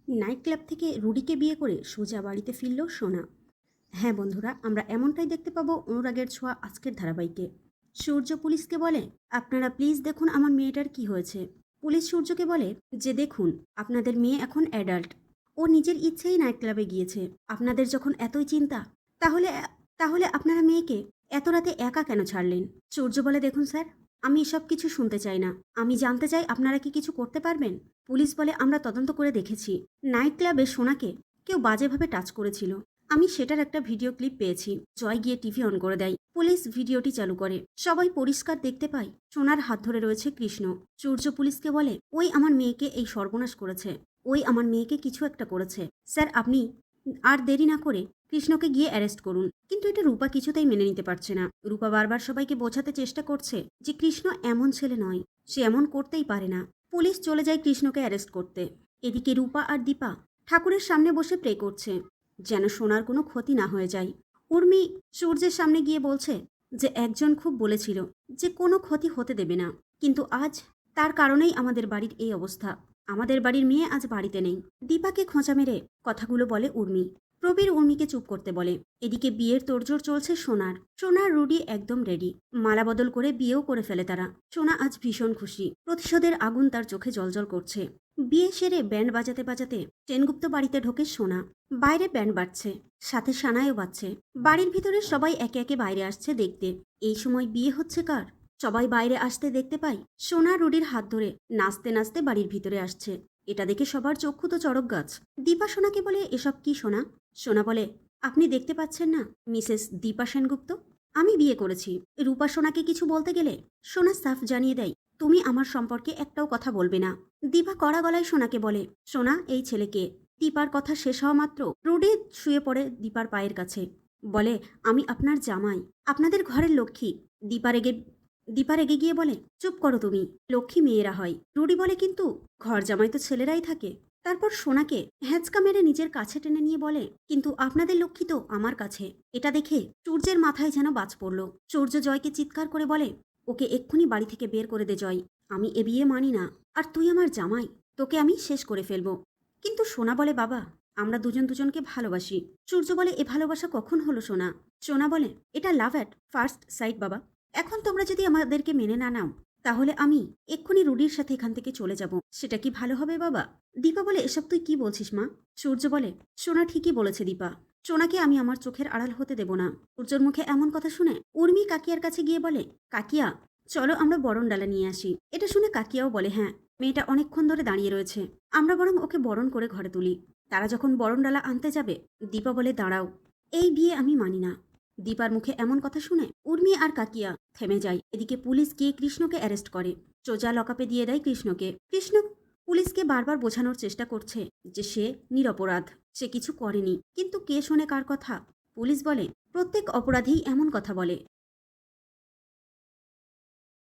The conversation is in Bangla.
নাইট ক্লাব থেকে রুডিকে বিয়ে করে সোজা বাড়িতে ফিরল সোনা। হ্যাঁ বন্ধুরা, আমরা এমনটাই দেখতে পাবো অনুরাগের ছোঁয়া আজকের ধারাবাহিকে। সূর্য পুলিশকে বলে, আপনারা প্লিজ দেখুন আমার মেয়েটার কি হয়েছে। পুলিশ সূর্যকে বলে যে দেখুন, আপনাদের মেয়ে এখন অ্যাডাল্ট, ও নিজের ইচ্ছেই নাইট ক্লাবে গিয়েছে। আপনাদের যখন এতই চিন্তা, তাহলে তাহলে আপনারা মেয়েকে এত রাতে একা কেন ছাড়লেন? সূর্য বলে, দেখুন স্যার, আমি এসব কিছু শুনতে চাই না। আমি জানতে চাই আপনারা কি কিছু করতে পারবেন। পুলিশ বলে, আমরা তদন্ত করে দেখেছি, নাইট ক্লাবে সোনাকে কেউ বাজেভাবে টাচ করেছিল। আমি সেটার একটা ভিডিও ক্লিপ পেয়েছি। জয় গিয়ে টিভি অন করে দেয়। পুলিশ ভিডিওটি চালু করে। সবাই পরিষ্কার দেখতে পায় সোনার হাত ধরে রয়েছে কৃষ্ণ। সূর্য পুলিশকে বলে, ওই আমার মেয়েকে এই সর্বনাশ করেছে, ওই আমার মেয়েকে কিছু একটা করেছে। স্যার, আপনি আর দেরি না করে কৃষ্ণকে গিয়ে অ্যারেস্ট করুন। কিন্তু এটা রূপা কিছুতেই মেনে নিতে পারছে না। রূপা বারবার সবাইকে বোঝাতে চেষ্টা করছে যে কৃষ্ণ এমন ছেলে নয়, সে এমন করতেই পারে না। পুলিশ চলে যায় কৃষ্ণকে অ্যারেস্ট করতে। এদিকে রূপা আর দীপা ঠাকুরের সামনে বসে প্রে করছে যেন সোনার কোনো ক্ষতি না হয়ে যায়। উর্মি সূর্যের সামনে গিয়ে বলছে যে একজন খুব বলেছিল যে কোনো ক্ষতি হতে দেবে না, কিন্তু আজ তার কারণেই আমাদের বাড়ির এই অবস্থা। আমাদের বাড়ির মেয়ে আজ বাড়িতে নেই। দীপাকে খোঁচা মেরে কথাগুলো বলে উর্মি। প্রবীর উর্মিকে চুপ করতে বলে। এদিকে বিয়ের তোড়জোড় চলছে সোনার। সোনার রুডি একদম রেডি। মালা বদল করে বিয়েও করে ফেলে তারা। সোনা আজ ভীষণ খুশি। প্রতিশোধের আগুন তার চোখে জ্বলজ্বল করছে। বিয়ে সেরে ব্যান্ড বাজাতে বাজাতে সেনগুপ্ত বাড়িতে ঢোকে সোনা। বাইরে ব্যান্ড বাজছে, সাথে সানাইও বাজছে। বাড়ির ভিতরে সবাই একে একে বাইরে আসছে দেখতে। এই সময় বিয়ে হচ্ছে কার? সবাই বাইরে আসতে দেখতে পাই সোনা রুডির হাত ধরে নাচতে নাচতে বাড়ির ভিতরে আসছে। এটা দেখে সবার চক্ষু তো চড়ক গাছ। দীপা সোনাকে বলে, এসব কি সোনা? সোনা বলে, আপনি দেখতে পাচ্ছেন না মিসেস দীপা সেনগুপ্ত, আমি বিয়ে করেছি। রূপা সোনাকে কিছু বলতে গেলে সোনা সাফ জানিয়ে দেয়, তুমি আমার সম্পর্কে একটাও কথা বলবে না। দীপা কড়া গলায় সোনাকে বলে, সোনা, এই ছেলেকে। দীপার কথা শেষ হওয়া মাত্র রুডি শুয়ে পড়ে দীপার পায়ের কাছে। বলে, আমি আপনার জামাই, আপনাদের ঘরের লক্ষ্মী। দীপা রেগে গিয়ে বলে, চুপ করো তুমি, লক্ষ্মী মেয়েরা হয়। রুডি বলে, কিন্তু ঘর জামাই তো ছেলেরাই থাকে। তারপর সোনাকে হ্যাঁচকা মেরে নিজের কাছে টেনে নিয়ে বলে, কিন্তু আপনাদের লক্ষ্মী তো আমার কাছে। এটা দেখে সূর্যের মাথায় যেন বাজ পড়ল। সূর্য জয়কে চিৎকার করে বলে, ওকে এক্ষুনি বাড়ি থেকে বের করে দে জয়। আমি এ বিয়ে মানি না। আর তুই আমার জামাই, তোকে আমি শেষ করে ফেলবো। কিন্তু সোনা বলে, বাবা, আমরা দুজন দুজনকে ভালোবাসি। সূর্য বলে, এ ভালোবাসা কখন হলো সোনা? সোনা বলে, এটা লাভ অ্যাট ফার্স্ট সাইট বাবা। এখন তোমরা যদি আমাদেরকে মেনে না নাও, তাহলে আমি এক্ষুনি রুডির সাথে এখান থেকে চলে যাব। সেটা কি ভালো হবে বাবা? দীপা বলে, এসব তুই কি বলছিস মা? সূর্য বলে, সোনা ঠিকই বলেছে দীপা। সোনাকে আমি আমার চোখের আড়াল হতে দেব না। সূর্যর মুখে এমন কথা শুনে উর্মি কাকিয়ার কাছে গিয়ে বলে, কাকিয়া, চলো আমরা বরণ ডালা নিয়ে আসি। এটা শুনে কাকিয়াও বলে, হ্যাঁ, মেয়েটা অনেকক্ষণ ধরে দাঁড়িয়ে রয়েছে, আমরা বরং ওকে বরণ করে ঘরে তুলি। তারা যখন বরণ ডালা আনতে যাবে, দীপা বলে, দাঁড়াও, এই বিয়ে আমি মানি না। দীপার মুখে এমন কথা শুনে উর্মি আর কাকিয়া থেমে যায়। এদিকে পুলিশ গিয়ে কৃষ্ণকে অ্যারেস্ট করে। সোজা লকআপে দিয়ে দেয় কৃষ্ণকে। কৃষ্ণ পুলিশকে বারবার বোঝানোর চেষ্টা করছে যে সে নিরপরাধ, সে কিছু করেনি। কিন্তু কে শোনে কার কথা? পুলিশ বলে, প্রত্যেক অপরাধীই এমন কথা বলে